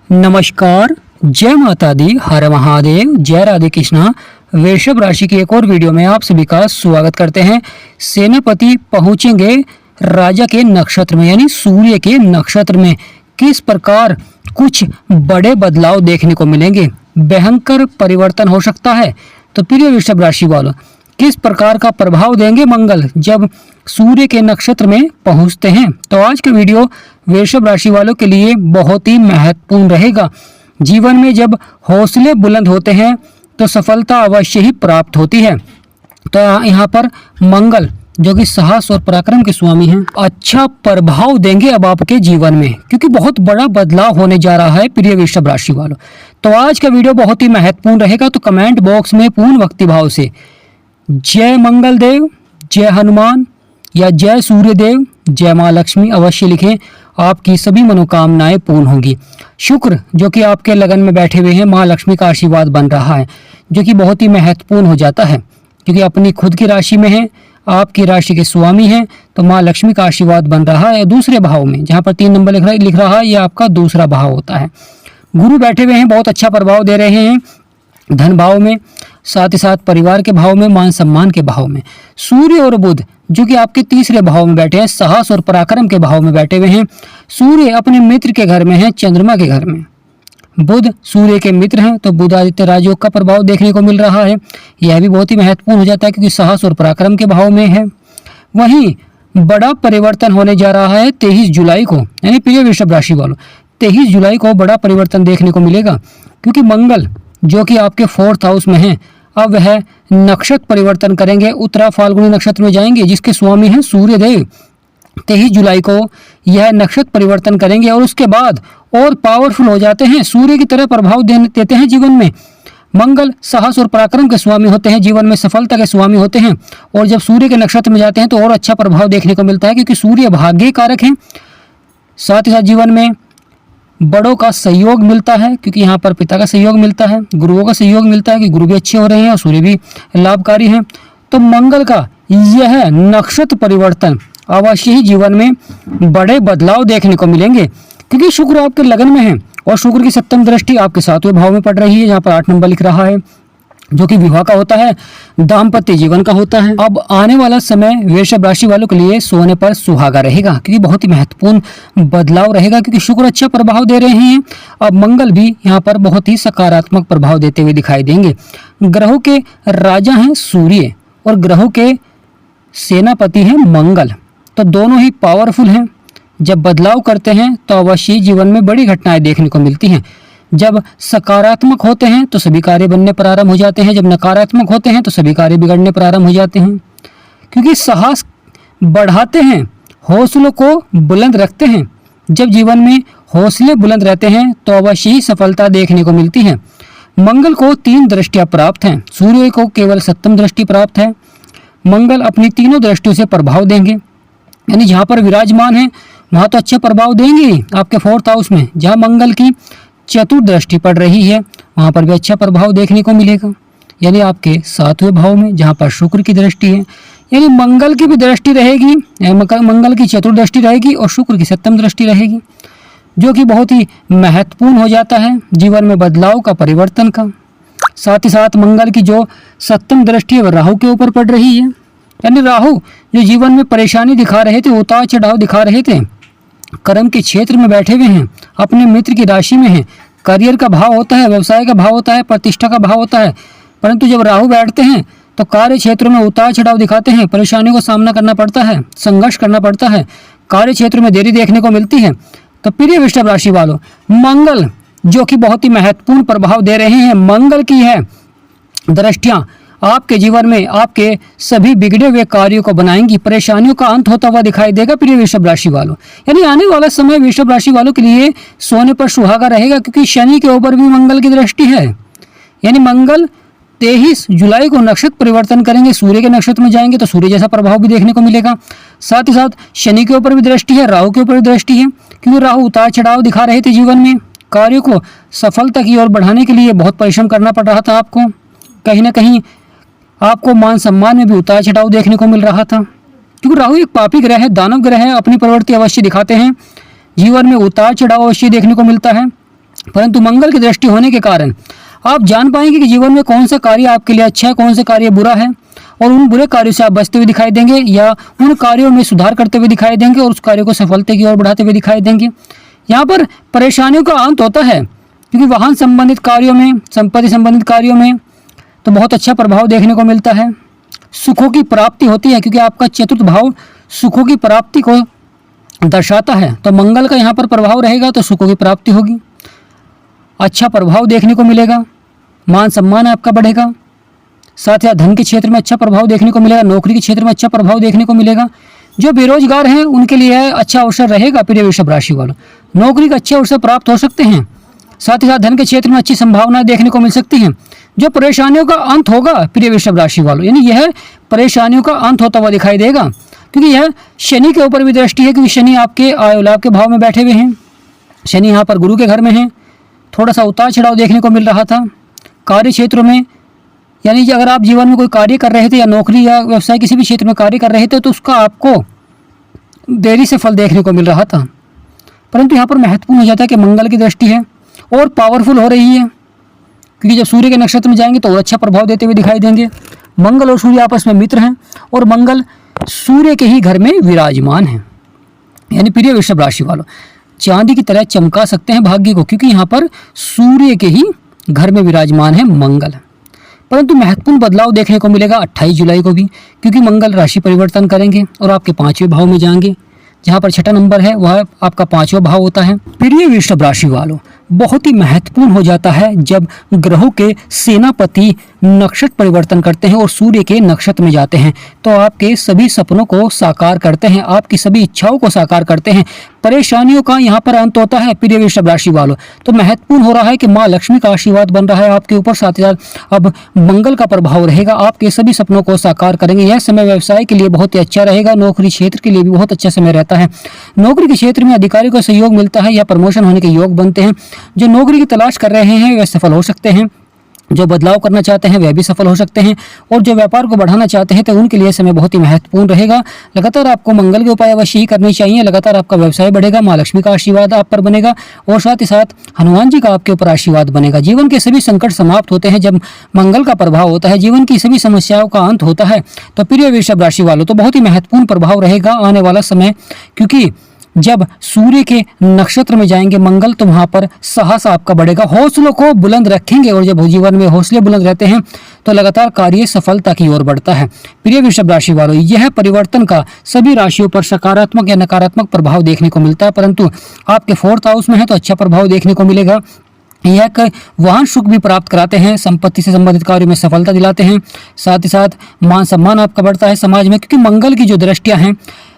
नमस्कार, जय माता दी, हर महादेव, जय राधे कृष्णा। वृषभ राशि की एक और वीडियो में आप सभी का स्वागत करते हैं। सेनापति पहुंचेंगे राजा के नक्षत्र में यानी सूर्य के नक्षत्र में। किस प्रकार कुछ बड़े बदलाव देखने को मिलेंगे, भयंकर परिवर्तन हो सकता है। तो प्रिय वृषभ राशि वालों, किस प्रकार का प्रभाव देंगे मंगल जब सूर्य के नक्षत्र में पहुंचते हैं। तो आज का वीडियो वृषभ राशि वालों के लिए बहुत ही महत्वपूर्ण रहेगा। जीवन में जब हौसले बुलंद होते हैं तो सफलता अवश्य ही प्राप्त होती है। तो यहाँ पर मंगल जो कि साहस और पराक्रम के स्वामी हैं, अच्छा प्रभाव देंगे अब आपके जीवन में, क्योंकि बहुत बड़ा बदलाव होने जा रहा है प्रिय वृषभ राशि वालों। तो आज का वीडियो बहुत ही महत्वपूर्ण रहेगा। तो कमेंट बॉक्स में पूर्ण भक्ति भाव से जय मंगल देव, जय हनुमान या जय सूर्य देव, जय माँ लक्ष्मी अवश्य लिखें। आपकी सभी मनोकामनाएं पूर्ण होंगी। शुक्र जो कि आपके लगन में बैठे हुए हैं, माँ लक्ष्मी का आशीर्वाद बन रहा है, जो कि बहुत ही महत्वपूर्ण हो जाता है, क्योंकि अपनी खुद की राशि में है, आपकी राशि के स्वामी हैं, तो माँ लक्ष्मी का आशीर्वाद बन रहा है। दूसरे भाव में जहाँ पर 3 नंबर लिख रहा है, यह आपका दूसरा भाव होता है। गुरु बैठे हुए हैं, बहुत अच्छा प्रभाव दे रहे हैं धन भाव में, साथ ही साथ परिवार के भाव में, मान सम्मान के भाव में। सूर्य और बुध जो कि आपके तीसरे भाव में बैठे हैं, साहस और पराक्रम के भाव में बैठे हुए हैं। सूर्य अपने मित्र के घर में है, चंद्रमा के घर में। बुध सूर्य के मित्र हैं, तो बुध आदित्य राजयोग का प्रभाव देखने को मिल रहा है। यह भी बहुत ही महत्वपूर्ण हो जाता है, क्योंकि साहस और पराक्रम के भाव में है। वहीं बड़ा परिवर्तन होने जा रहा है 23 जुलाई को, यानी प्रिय वृषभ राशि वालों, 23 जुलाई को बड़ा परिवर्तन देखने को मिलेगा, क्योंकि मंगल जो कि आपके 4th हाउस में है, अब वह नक्षत्र परिवर्तन करेंगे, उत्तरा फाल्गुनी नक्षत्र में जाएंगे, जिसके स्वामी हैं सूर्य देव। 23 जुलाई को यह नक्षत्र परिवर्तन करेंगे और उसके बाद और पावरफुल हो जाते हैं, सूर्य की तरह प्रभाव देते हैं जीवन में। मंगल साहस और पराक्रम के स्वामी होते हैं, जीवन में सफलता के स्वामी होते हैं, और जब सूर्य के नक्षत्र में जाते हैं तो और अच्छा प्रभाव देखने को मिलता है, क्योंकि सूर्य भाग्य कारक हैं। साथ ही साथ जीवन में बड़ों का सहयोग मिलता है, क्योंकि यहाँ पर पिता का सहयोग मिलता है, गुरुओं का सहयोग मिलता है कि गुरु भी अच्छे हो रहे हैं और सूर्य भी लाभकारी हैं। तो मंगल का यह नक्षत्र परिवर्तन अवश्य ही जीवन में बड़े बदलाव देखने को मिलेंगे, क्योंकि शुक्र आपके लगन में है और शुक्र की 7वीं दृष्टि आपके 7वें भाव में पड़ रही है, यहाँ पर 8 नंबर लिख रहा है, जो कि विवाह का होता है, दाम्पत्य जीवन का होता है। अब आने वाला समय वृषभ राशि वालों के लिए सोने पर सुहागा रहेगा, क्योंकि बहुत ही महत्वपूर्ण बदलाव रहेगा, क्योंकि शुक्र अच्छा प्रभाव दे रहे हैं। अब मंगल भी यहाँ पर बहुत ही सकारात्मक प्रभाव देते हुए दिखाई देंगे। ग्रहों के राजा हैं सूर्य और ग्रहों के सेनापति हैं मंगल, तो दोनों ही पावरफुल हैं। जब बदलाव करते हैं तो अवश्य जीवन में बड़ी घटनाएं देखने को मिलती हैं। जब सकारात्मक होते हैं तो सभी कार्य बनने प्रारंभ हो जाते हैं, जब नकारात्मक होते हैं तो सभी कार्य बिगड़ने प्रारंभ हो जाते हैं, क्योंकि साहस बढ़ाते हैं, हौसलों को बुलंद रखते हैं। जब जीवन में हौसले बुलंद रहते हैं तो अवश्य ही सफलता देखने को मिलती है। मंगल को 3 दृष्टियां प्राप्त हैं, सूर्य को केवल 7वीं दृष्टि प्राप्त है। मंगल अपनी तीनों दृष्टियों से प्रभाव देंगे, यानी जहाँ पर विराजमान है वहाँ तो अच्छे प्रभाव देंगे आपके 4th हाउस में। जहाँ मंगल की 4th दृष्टि पड़ रही है वहाँ पर भी अच्छा प्रभाव देखने को मिलेगा, यानी आपके 7वें भाव में जहाँ पर शुक्र की दृष्टि है, यानी मंगल की भी दृष्टि रहेगी, मंगल की 4th दृष्टि रहेगी और शुक्र की 7वीं दृष्टि रहेगी, जो कि बहुत ही महत्वपूर्ण हो जाता है जीवन में बदलाव का, परिवर्तन का। साथ ही साथ मंगल की जो 7वीं दृष्टि है वह राहु के ऊपर पड़ रही है, यानी राहु जो जीवन में परेशानी दिखा रहे थे, उतार चढ़ाव दिखा रहे थे, कर्म के क्षेत्र में बैठे हुए हैं, अपने मित्र की राशि में हैं। करियर का भाव होता है, व्यवसाय का भाव होता है, प्रतिष्ठा का भाव होता है, परंतु जब राहु बैठते हैं तो कार्य क्षेत्र में उतार चढ़ाव दिखाते हैं, परेशानियों का सामना करना पड़ता है, संघर्ष करना पड़ता है, कार्य क्षेत्र में देरी देखने को मिलती है। तो प्रिय वृषभ राशि वालों, मंगल जो कि बहुत ही महत्वपूर्ण प्रभाव दे रहे हैं, मंगल की है दृष्टियाँ आपके जीवन में आपके सभी बिगड़े हुए कार्यों को बनाएंगी, परेशानियों का अंत होता हुआ दिखाई देगा प्रिय वृषभ राशि वालों। यानी आने वाला समय वृषभ राशि वालों के लिए सोने पर सुहागा रहेगा, क्योंकि शनि के ऊपर भी मंगल की दृष्टि है, यानी मंगल 23 जुलाई को नक्षत्र परिवर्तन करेंगे, सूर्य के नक्षत्र में जाएंगे तो सूर्य जैसा प्रभाव भी देखने को मिलेगा। साथ ही साथ शनि के ऊपर भी दृष्टि है, राहु के ऊपर भी दृष्टि है, क्योंकि राहु उतार चढ़ाव दिखा रहे थे जीवन में, कार्यों को सफलता की ओर बढ़ाने के लिए बहुत परिश्रम करना पड़ रहा था आपको, कहीं ना कहीं आपको मान सम्मान में भी उतार चढ़ाव देखने को मिल रहा था, क्योंकि राहु एक पापी ग्रह है, दानव ग्रह है, अपनी प्रवृत्ति अवश्य दिखाते हैं, जीवन में उतार चढ़ाव अवश्य देखने को मिलता है। परंतु मंगल की दृष्टि होने के कारण आप जान पाएंगे कि जीवन में कौन सा कार्य आपके लिए अच्छा है, कौन सा कार्य बुरा है, और उन बुरे कार्यों से आप बचते हुए दिखाई देंगे या उन कार्यों में सुधार करते हुए दिखाई देंगे और उस कार्य को सफलता की ओर बढ़ाते हुए दिखाई देंगे। यहाँ पर परेशानियों का अंत होता है, क्योंकि वाहन संबंधित कार्यों में, संपत्ति संबंधित कार्यों में तो बहुत अच्छा प्रभाव देखने को मिलता है। सुखों की प्राप्ति होती है, क्योंकि आपका चतुर्थ भाव सुखों की प्राप्ति को दर्शाता है, तो मंगल का यहाँ पर प्रभाव रहेगा तो सुखों की प्राप्ति होगी। अच्छा प्रभाव देखने को मिलेगा, मान सम्मान आपका बढ़ेगा, साथ ही धन के क्षेत्र में अच्छा प्रभाव देखने को मिलेगा, नौकरी के क्षेत्र में अच्छा प्रभाव देखने को मिलेगा। जो बेरोजगार हैं उनके लिए अच्छा अवसर रहेगा। प्रिय वृषभ राशि वालों, नौकरी का अच्छे अवसर प्राप्त हो सकते हैं, साथ ही साथ धन के क्षेत्र में अच्छी संभावनाएं देखने को मिल सकती हैं। जो परेशानियों का अंत होगा प्रिय वृषभ राशि वालों, यानी यह परेशानियों का अंत होता हुआ दिखाई देगा, क्योंकि यह शनि के ऊपर भी दृष्टि है, क्योंकि शनि आपके आय लाभ के भाव में बैठे हुए हैं। शनि यहाँ पर गुरु के घर में है। थोड़ा सा उतार चढ़ाव देखने को मिल रहा था कार्य क्षेत्रों में, यानी कि अगर आप जीवन में कोई कार्य कर रहे थे या नौकरी या व्यवसाय किसी भी क्षेत्र में कार्य कर रहे थे तो उसका आपको देरी से फल देखने को मिल रहा था, परंतु यहाँ पर महत्वपूर्ण हो जाता है कि मंगल की दृष्टि है और पावरफुल हो रही है, क्योंकि जब सूर्य के नक्षत्र में जाएंगे तो और अच्छा प्रभाव देते हुए दिखाई देंगे। मंगल और सूर्य आपस में मित्र हैं और मंगल सूर्य के ही घर में विराजमान है, यानी प्रिय वृषभ राशि वालों चांदी की तरह चमका सकते हैं भाग्य को, क्योंकि यहाँ पर सूर्य के ही घर में विराजमान है मंगल। परंतु महत्वपूर्ण बदलाव देखने को मिलेगा 28 जुलाई को भी, क्योंकि मंगल राशि परिवर्तन करेंगे और आपके 5वें भाव में जाएंगे, जहाँ पर 6ठा नंबर है वह आपका 5वां भाव होता है। प्रिय वृषभ राशि वालों, बहुत ही महत्वपूर्ण हो जाता है जब ग्रहों के सेनापति नक्षत्र परिवर्तन करते हैं और सूर्य के नक्षत्र में जाते हैं, तो आपके सभी सपनों को साकार करते हैं, आपकी सभी इच्छाओं को साकार करते हैं। परेशानियों का यहाँ पर अंत होता है प्रिय वृषभ राशि वालों। तो महत्वपूर्ण हो रहा है कि माँ लक्ष्मी का आशीर्वाद बन रहा है आपके ऊपर, साथ ही साथ अब मंगल का प्रभाव रहेगा, आपके सभी सपनों को साकार करेंगे। यह समय व्यवसाय के लिए बहुत ही अच्छा रहेगा, नौकरी क्षेत्र के लिए भी बहुत अच्छा समय रहता है। नौकरी के क्षेत्र में अधिकारियों का सहयोग मिलता है या प्रमोशन होने के योग बनते हैं। जो नौकरी की तलाश कर रहे हैं वह सफल हो सकते हैं, जो बदलाव करना चाहते हैं वह भी सफल हो सकते हैं, और जो व्यापार को बढ़ाना चाहते हैं तो उनके लिए समय बहुत ही महत्वपूर्ण रहेगा। लगातार आपको मंगल के उपाय अवश्य ही करने चाहिए, लगातार आपका व्यवसाय बढ़ेगा, माँ लक्ष्मी का आशीर्वाद आप पर बनेगा और साथ ही साथ हनुमान जी का आपके ऊपर आशीर्वाद बनेगा। जीवन के सभी संकट समाप्त होते हैं जब मंगल का प्रभाव होता है, जीवन की सभी समस्याओं का अंत होता है। तो प्रिय वृषभ राशि वालों, तो बहुत ही महत्वपूर्ण प्रभाव रहेगा आने वाला समय, क्योंकि जब सूर्य के नक्षत्र में जाएंगे मंगल तो वहां पर साहस आपका बढ़ेगा, हौसलों को बुलंद रखेंगे, और जब जीवन में हौसले बुलंद रहते हैं तो लगातार कार्य सफलता की ओर बढ़ता है। प्रिय वृषभ राशि वालों, यह परिवर्तन का सभी राशियों पर सकारात्मक या नकारात्मक प्रभाव देखने को मिलता है, परंतु आपके 4th हाउस में है तो अच्छा प्रभाव देखने को मिलेगा। यह वाहन सुख भी प्राप्त कराते हैं, संपत्ति से संबंधित कार्यों में सफलता दिलाते हैं, साथ ही साथ मान सम्मान आपका बढ़ता है समाज में, क्योंकि मंगल की जो दृष्टियां हैं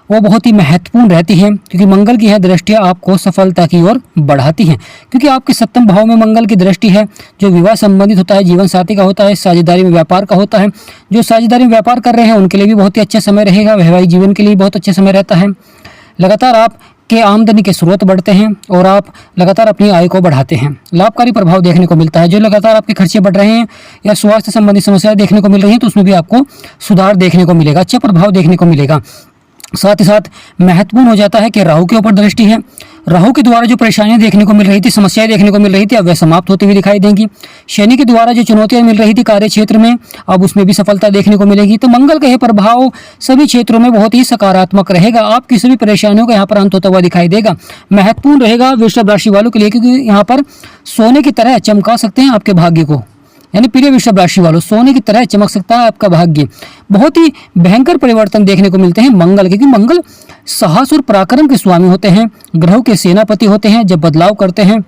वो बहुत ही महत्वपूर्ण रहती है, क्योंकि मंगल की यह दृष्टियां आपको सफलता की ओर बढ़ाती हैं, क्योंकि आपके 7वें भाव में मंगल की दृष्टि है जो विवाह संबंधित होता है, जीवन साथी का होता है, साझेदारी में व्यापार का होता है। जो साझेदारी में व्यापार कर रहे हैं उनके लिए भी बहुत ही अच्छा समय रहेगा, वैवाहिक जीवन के लिए बहुत अच्छा समय रहता है। लगातार आप के आमदनी के स्रोत बढ़ते हैं और आप लगातार अपनी आय को बढ़ाते हैं, लाभकारी प्रभाव देखने को मिलता है। जो लगातार आपके खर्चे बढ़ रहे हैं या स्वास्थ्य संबंधी समस्याएं देखने को मिल रही हैं तो उसमें भी आपको सुधार देखने को मिलेगा, अच्छा प्रभाव देखने को मिलेगा। साथ ही साथ महत्वपूर्ण हो जाता है कि राहु के ऊपर दृष्टि है, राहु के द्वारा जो परेशानियां देखने को मिल रही थी, समस्याएं देखने को मिल रही थी, अब वह समाप्त होती हुई दिखाई देंगी। शनि के द्वारा जो चुनौतियां मिल रही थी कार्य क्षेत्र में, अब उसमें भी सफलता देखने को मिलेगी। तो मंगल का यह प्रभाव सभी क्षेत्रों में बहुत ही सकारात्मक रहेगा, आपकी सभी परेशानियों का यहाँ पर अंत होता हुआ दिखाई देगा। महत्वपूर्ण रहेगा वृषभ राशि वालों के लिए, क्योंकि यहाँ पर सोने की तरह चमका सकते हैं आपके भाग्य को, यानी प्रिय वृषभ राशि वालों सोने की तरह चमक सकता है आपका भाग्य। बहुत ही भयंकर परिवर्तन देखने को मिलते हैं मंगल के, क्योंकि मंगल साहस और पराक्रम के स्वामी होते हैं, ग्रहों के सेनापति होते हैं। जब बदलाव करते हैं,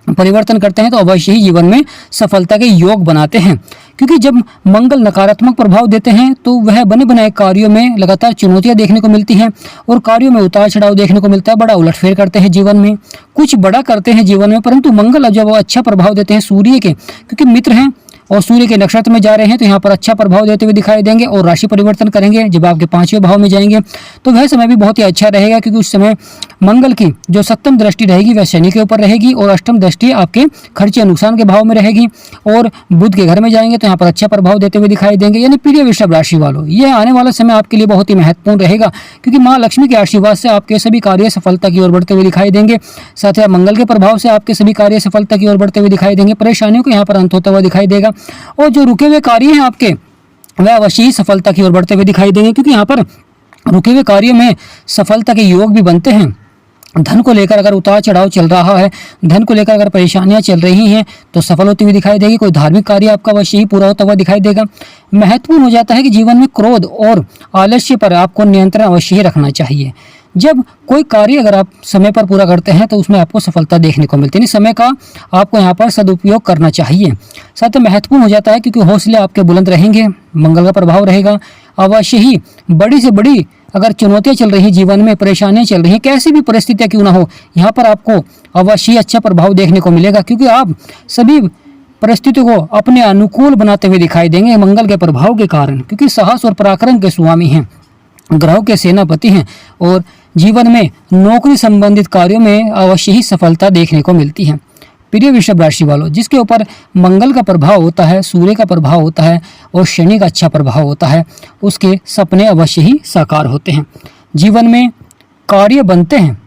परिवर्तन करते हैं तो अवश्य ही जीवन में सफलता के योग बनाते हैं, क्योंकि जब मंगल नकारात्मक प्रभाव देते हैं तो वह बने बनाए कार्यों में लगातार चुनौतियां देखने को मिलती हैं और कार्यों में उतार चढ़ाव देखने को मिलता है, बड़ा उलटफेर करते हैं जीवन में, कुछ बड़ा करते हैं जीवन में। परंतु मंगल जब वो अच्छा प्रभाव देते हैं सूर्य के, क्योंकि मित्र हैं और सूर्य के नक्षत्र में जा रहे हैं तो यहाँ पर अच्छा प्रभाव देते हुए दिखाई देंगे, और राशि परिवर्तन करेंगे जब आपके 5वें भाव में जाएंगे तो वह समय भी बहुत ही अच्छा रहेगा, क्योंकि उस समय मंगल की जो सप्तम दृष्टि रहेगी वह शनि के ऊपर रहेगी और अष्टम दृष्टि आपके खर्चे नुकसान के भाव में रहेगी। और बुध के घर में जाएंगे तो यहाँ पर अच्छा प्रभाव देते हुए दिखाई देंगे। यानी प्रिय वृषभ राशि वालों, यह आने वाला समय आपके लिए बहुत ही महत्वपूर्ण रहेगा, क्योंकि माँ लक्ष्मी के आशीर्वाद से आपके सभी कार्य सफलता की ओर बढ़ते हुए दिखाई देंगे। साथ ही मंगल के प्रभाव से आपके सभी कार्य सफलता की ओर बढ़ते हुए दिखाई देंगे। परेशानियों को यहाँ पर अंत होता हुआ दिखाई देगा और जो रुके हुए कार्य हैं आपके वह अवश्य ही सफलता की ओर बढ़ते हुए दिखाई देंगे, क्योंकि यहाँ पर रुके हुए कार्यों में सफलता के योग भी बनते हैं। धन को लेकर अगर उतार चढ़ाव चल रहा है, धन को लेकर अगर परेशानियां चल रही हैं तो सफल होती हुई दिखाई देगी। कोई धार्मिक कार्य आपका अवश्य ही पूरा होता हुआ दिखाई देगा। महत्वपूर्ण हो जाता है कि जीवन में क्रोध और आलस्य पर आपको नियंत्रण अवश्य ही रखना चाहिए। जब कोई कार्य अगर आप समय पर पूरा करते हैं तो उसमें आपको सफलता देखने को मिलती है। समय का आपको यहाँ पर सदुपयोग करना चाहिए। साथ ही महत्वपूर्ण हो जाता है क्योंकि हौसले आपके बुलंद रहेंगे, मंगल का प्रभाव रहेगा। अवश्य ही बड़ी से बड़ी अगर चुनौतियां चल रही जीवन में, परेशानियां चल रही हैं, कैसी भी परिस्थितियां क्यों ना हो, यहाँ पर आपको अवश्य ही अच्छा प्रभाव देखने को मिलेगा, क्योंकि आप सभी परिस्थितियों को अपने अनुकूल बनाते हुए दिखाई देंगे मंगल के प्रभाव के कारण, क्योंकि साहस और पराक्रम के स्वामी हैं, ग्रहों के सेनापति हैं और जीवन में नौकरी संबंधित कार्यों में अवश्य ही सफलता देखने को मिलती है। प्रिय वृषभ राशि वालों, जिसके ऊपर मंगल का प्रभाव होता है, सूर्य का प्रभाव होता है और शनि का अच्छा प्रभाव होता है, उसके सपने अवश्य ही साकार होते हैं। जीवन में कार्य बनते हैं,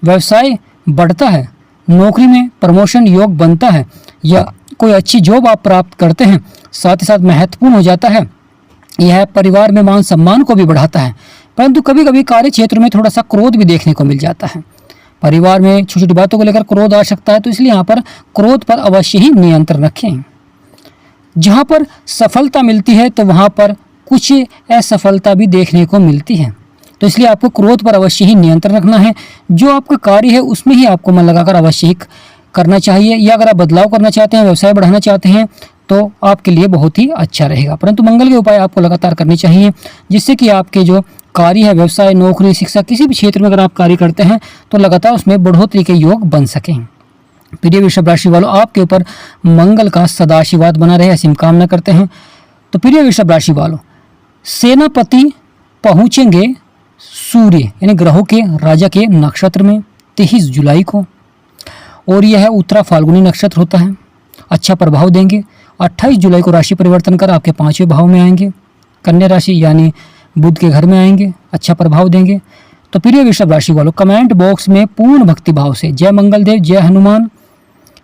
व्यवसाय बढ़ता है, नौकरी में प्रमोशन योग बनता है या कोई अच्छी जॉब आप प्राप्त करते हैं। साथ ही साथ महत्वपूर्ण हो जाता है यह परिवार में मान सम्मान को भी बढ़ाता है, परंतु कभी कभी कार्य क्षेत्र में थोड़ा सा क्रोध भी देखने को मिल जाता है। परिवार में छोटी छोटी बातों को लेकर क्रोध आ सकता है, तो इसलिए यहाँ पर क्रोध पर अवश्य ही नियंत्रण रखें। जहाँ पर सफलता मिलती है तो वहाँ पर कुछ असफलता भी देखने को मिलती है, तो इसलिए आपको क्रोध पर अवश्य ही नियंत्रण रखना है। जो आपका कार्य है उसमें ही आपको मन लगाकर अवश्य ही करना चाहिए, या अगर आप बदलाव करना चाहते हैं, व्यवसाय बढ़ाना चाहते हैं तो आपके लिए बहुत ही अच्छा रहेगा। परंतु मंगल के उपाय आपको लगातार करने चाहिए, जिससे कि आपके जो कार्य है, व्यवसाय, नौकरी, शिक्षा, किसी भी क्षेत्र में अगर आप कार्य करते हैं तो लगातार उसमें बढ़ोतरी के योग बन सकें। प्रिय वृषभ राशि वालों, आपके ऊपर मंगल का सदा आशीर्वाद बना रहे, ऐसी कामना करते हैं। तो प्रिय वृषभ राशि वालों, सेनापति पहुंचेंगे सूर्य यानी ग्रहों के राजा के नक्षत्र में 23 जुलाई को, और यह उत्तरा फाल्गुनी नक्षत्र होता है। अच्छा प्रभाव देंगे। 28 जुलाई को राशि परिवर्तन कर आपके 5वें भाव में आएंगे, कन्या राशि यानी बुध के घर में आएंगे, अच्छा प्रभाव देंगे। तो प्रिय वृषभ राशि वालों, कमेंट बॉक्स में पूर्ण भक्ति भाव से जय मंगल देव, जय हनुमान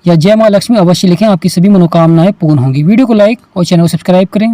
या जय माँ लक्ष्मी अवश्य लिखें, आपकी सभी मनोकामनाएं पूर्ण होंगी। वीडियो को लाइक और चैनल को सब्सक्राइब करें।